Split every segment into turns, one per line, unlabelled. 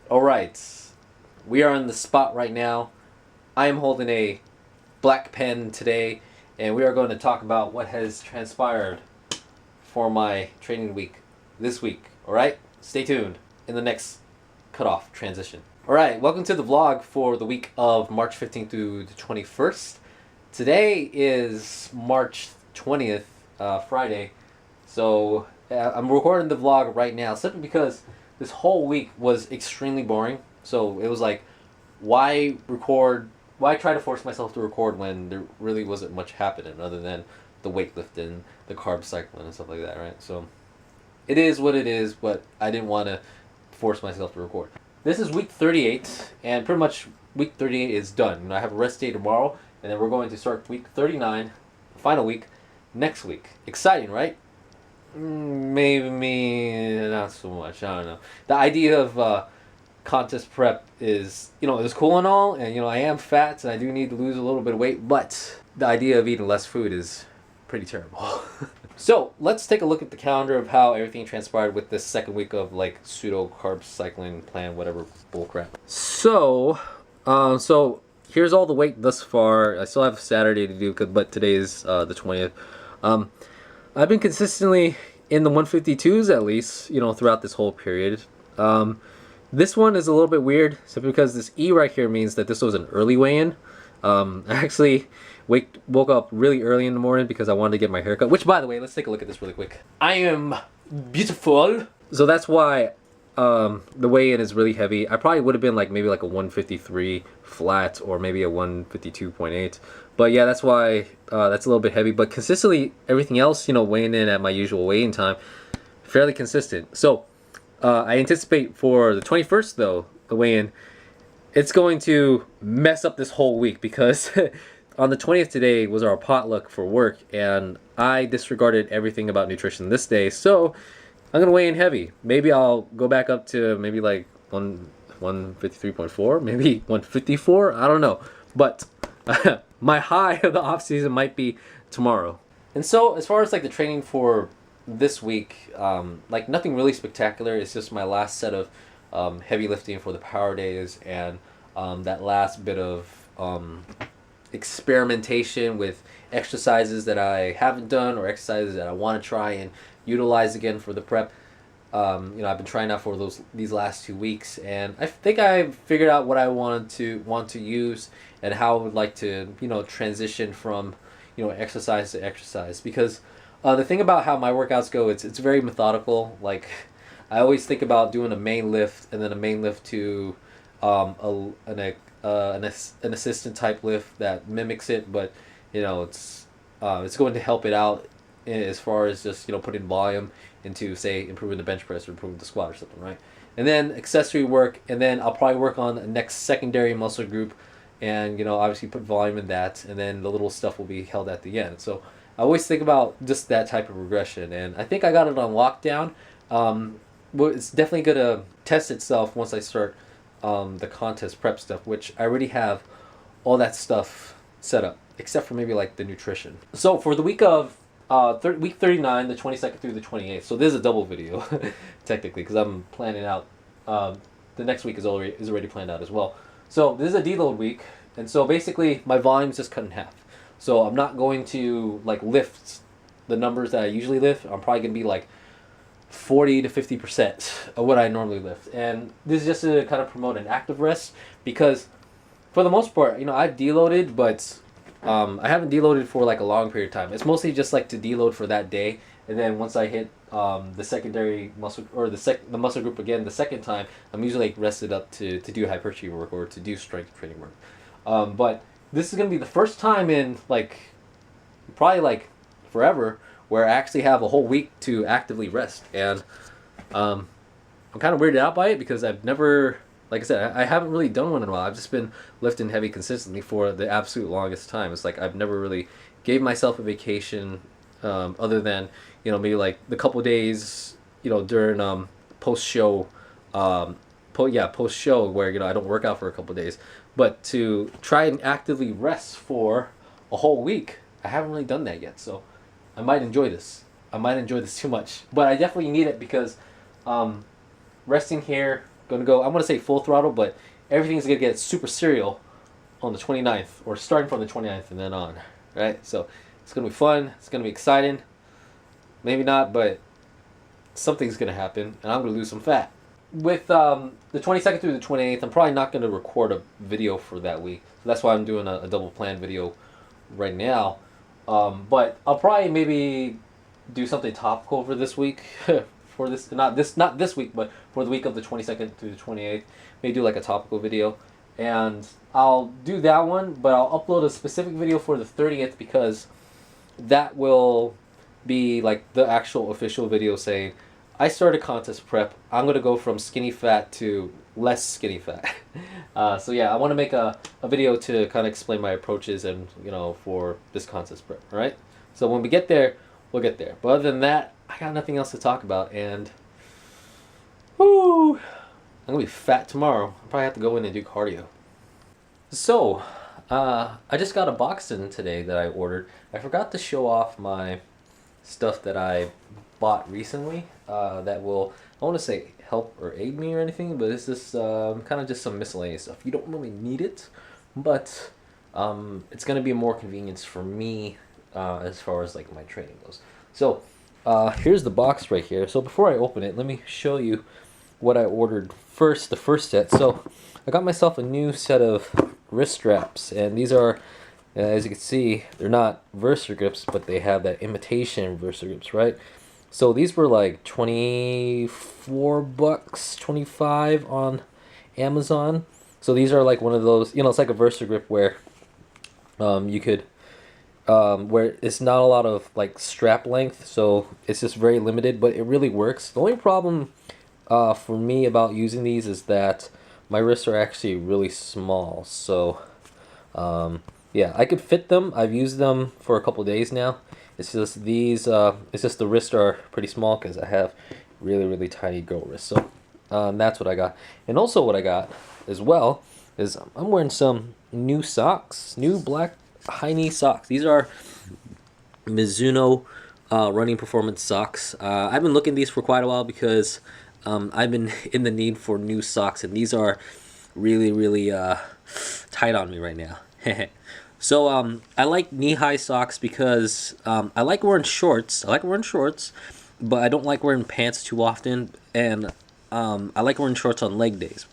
Alright, we are on the spot right now. I am holding a black pen today, and we are going to talk about what has transpired for my training week this week. Alright, stay tuned in the next cutoff transition. Alright, welcome to the vlog for the week of March 15th through the 21st. Today is March 20th, Friday, so I'm recording the vlog right now simply because this whole week was extremely boring. So it was like, why record? Why try to force myself to record when there really wasn't much happening other than the weightlifting, the carb cycling, and stuff like that, right? So it is what it is, but I didn't want to force myself to record. This is week 38, and pretty much week 38 is done. I have a rest day tomorrow, and then we're going to start week 39, final week, next week. Exciting, right? Maybe not so much. I don't know. The idea of contest prep is, it's cool and all, and I am fat, and I do need to lose a little bit of weight, but the idea of eating less food is pretty terrible. So let's take a look at the calendar of how everything transpired with this second week of like pseudo carb cycling plan, whatever bullcrap. So here's all the weight thus far. I still have Saturday to do, but today is the 20th. I've been consistently in the 152s at least, throughout this whole period. This one is a little bit weird, simply because this E right here means that this was an early weigh-in. I actually woke up really early in the morning because I wanted to get my hair cut, which, by the way, let's take a look at this really quick. I am beautiful. So that's why the weigh-in is really heavy. I probably would have been maybe like a 153 flat or maybe a 152.8. But yeah, that's why that's a little bit heavy. But consistently, everything else, weighing in at my usual weighing time, fairly consistent. So I anticipate for the 21st, though, the weigh-in, it's going to mess up this whole week because on the 20th today was our potluck for work, and I disregarded everything about nutrition this day. So I'm going to weigh in heavy. Maybe I'll go back up to maybe like 153.4, maybe 154. I don't know. But my high of the off season might be tomorrow. And so as far as the training for this week, nothing really spectacular. It's just my last set of heavy lifting for the power days, and that last bit of experimentation with exercises that I haven't done or exercises that I want to try and utilize again for the prep. I've been trying out for these last 2 weeks, and I think I've figured out what I want to use and how I would like to transition from exercise to exercise, because the thing about how my workouts go, it's very methodical. I always think about doing a main lift and then a main lift to an assistant type lift that mimics it, but it's going to help it out as far as just putting volume into, say, improving the bench press or improving the squat or something, right? And then accessory work, and then I'll probably work on the next secondary muscle group, and obviously put volume in that, and then the little stuff will be held at the end. So I always think about just that type of regression, and I think I got it on lockdown. Well, it's definitely gonna test itself once I start the contest prep stuff, which I already have all that stuff set up, except for maybe the nutrition. So for the week of week 39, the 22nd through the 28th. So this is a double video, technically, because I'm planning out. The next week is already planned out as well. So this is a deload week, and so basically my volume's just cut in half. So I'm not going to lift the numbers that I usually lift. I'm probably gonna be 40 to 50% of what I normally lift, and this is just to kind of promote an active rest, because for the most part, I've deloaded, but I haven't deloaded for a long period of time. It's mostly just to deload for that day, and then once I hit the secondary muscle or the muscle group again the second time, I'm usually rested up to do hypertrophy work or to do strength training work. But this is gonna be the first time in probably forever where I actually have a whole week to actively rest, and I'm kind of weirded out by it because I've never, like I said, I haven't really done one in a while. I've just been lifting heavy consistently for the absolute longest time. It's I've never really gave myself a vacation, other than maybe the couple days during post show, post show where I don't work out for a couple days, but to try and actively rest for a whole week, I haven't really done that yet. So I might enjoy this. I might enjoy this too much, but I definitely need it because resting here gonna go. I'm gonna say full throttle, but everything's gonna get super serial on the 29th, or starting from the 29th and then on, right? So it's gonna be fun. It's gonna be exciting. Maybe not, but something's gonna happen, and I'm gonna lose some fat. With the 22nd through the 28th, I'm probably not gonna record a video for that week. So that's why I'm doing a double plan video right now. But I'll probably maybe do something topical for this week. For this, not this week, but for the week of the 22nd through the 28th, maybe do like a topical video, and I'll do that one. But I'll upload a specific video for the 30th, because that will be like the actual official video saying I started contest prep. I'm gonna go from skinny fat to less skinny fat. So yeah, I want to make a video to kind of explain my approaches and for this contest prep. All right. So when we get there, we'll get there. But other than that, I got nothing else to talk about, and whoo, I'm gonna be fat tomorrow. I'll probably have to go in and do cardio. So, I just got a box in today that I ordered. I forgot to show off my stuff that I bought recently. That will, I want to say, help or aid me or anything, but it's just kind of just some miscellaneous stuff. You don't really need it, but it's gonna be a more convenience for me as far as like my training goes. So. Here's the box right here. So before I open it, let me show you what I ordered first, the first set. So I got myself a new set of wrist straps, and these are, as you can see, they're not Versa grips, but they have that imitation Versa grips, right? So these were like $24, $25 on Amazon. So these are like one of those, it's like a Versa grip where you could where it's not a lot of like strap length, so it's just very limited, but it really works. The only problem for me about using these is that my wrists are actually really small, so yeah, I could fit them. I've used them for a couple of days now. It's just these it's just the wrists are pretty small because I have really tiny girl wrists. So that's what I got. And also what I got as well is I'm wearing some new socks, new black high knee socks. These are Mizuno running performance socks. I've been looking at these for quite a while because I've been in the need for new socks, and these are really tight on me right now. So I like knee-high socks because I like wearing shorts. But I don't like wearing pants too often, and I like wearing shorts on leg days.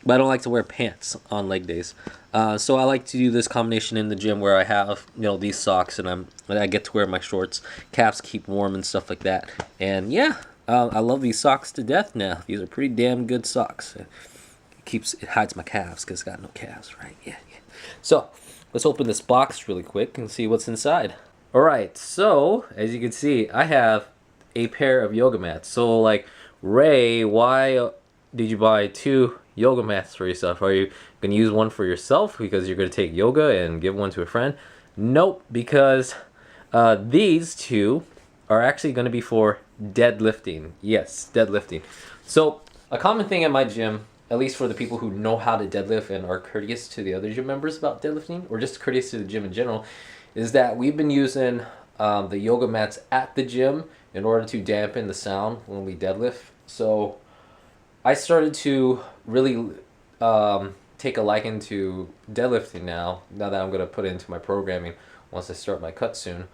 But I don't like to wear pants on leg days. So I like to do this combination in the gym where I have these socks, and I get to wear my shorts. Calves keep warm and stuff like that. And yeah, I love these socks to death now. These are pretty damn good socks. It hides my calves because I got no calves, right? Yeah. So let's open this box really quick and see what's inside. All right. So as you can see, I have a pair of yoga mats. So like, Ray, why did you buy 2 yoga mats for yourself? Are you going to use one for yourself because you're going to take yoga and give one to a friend? Nope, because these 2 are actually going to be for deadlifting. Yes, deadlifting. So a common thing at my gym, at least for the people who know how to deadlift and are courteous to the other gym members about deadlifting, or just courteous to the gym in general, is that we've been using the yoga mats at the gym in order to dampen the sound when we deadlift. So I started to really take a liking to deadlifting now that I'm going to put it into my programming once I start my cut soon.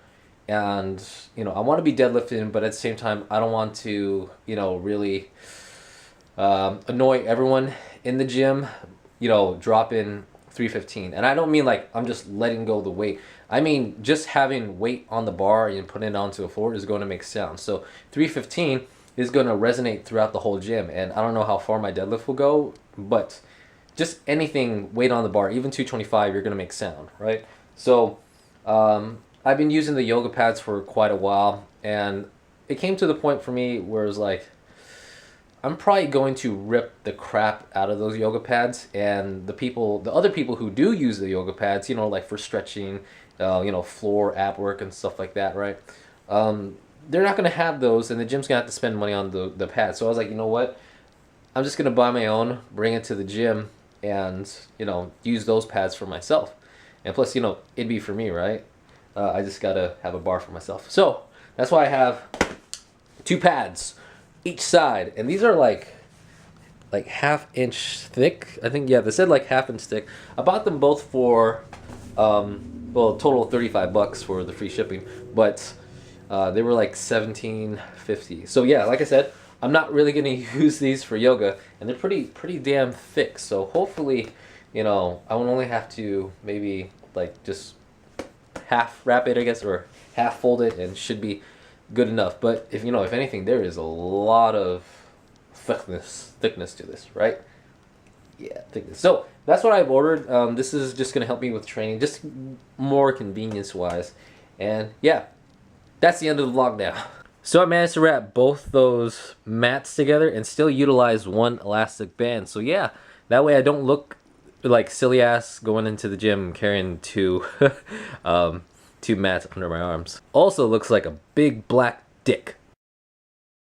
And, I want to be deadlifting, but at the same time, I don't want to, really annoy everyone in the gym, dropping 315. And I don't mean like I'm just letting go of the weight. I mean, just having weight on the bar and putting it onto the floor is going to make sound. So 315 is going to resonate throughout the whole gym. And I don't know how far my deadlift will go, but just anything weight on the bar, even 225, you're going to make sound, right? So I've been using the yoga pads for quite a while, and it came to the point for me where it was like, I'm probably going to rip the crap out of those yoga pads, and the other people who do use the yoga pads, like for stretching, floor ab work and stuff like that, right? They're not going to have those, and the gym's going to have to spend money on the pads. So I was like, you know what? I'm just going to buy my own, bring it to the gym, and, use those pads for myself. And plus, it'd be for me, right? I just got to have a bar for myself. So that's why I have 2 pads each side. And these are like like half-inch thick. I think, yeah, they said like half-inch thick. I bought them both for well, total of $35 for the free shipping, but they were like $17.50. So yeah, like I said, I'm not really gonna use these for yoga, and they're pretty damn thick. So hopefully, I will only have to maybe like just half wrap it, I guess, or half fold it, and should be good enough. But if anything, there is a lot of thickness to this, right? Yeah, thickness. So that's what I've ordered. This is just gonna help me with training, just more convenience wise. And yeah, that's the end of the vlog now. So I managed to wrap both those mats together and still utilize one elastic band. So yeah, that way I don't look like silly ass going into the gym carrying two two mats under my arms. Also looks like a big black dick.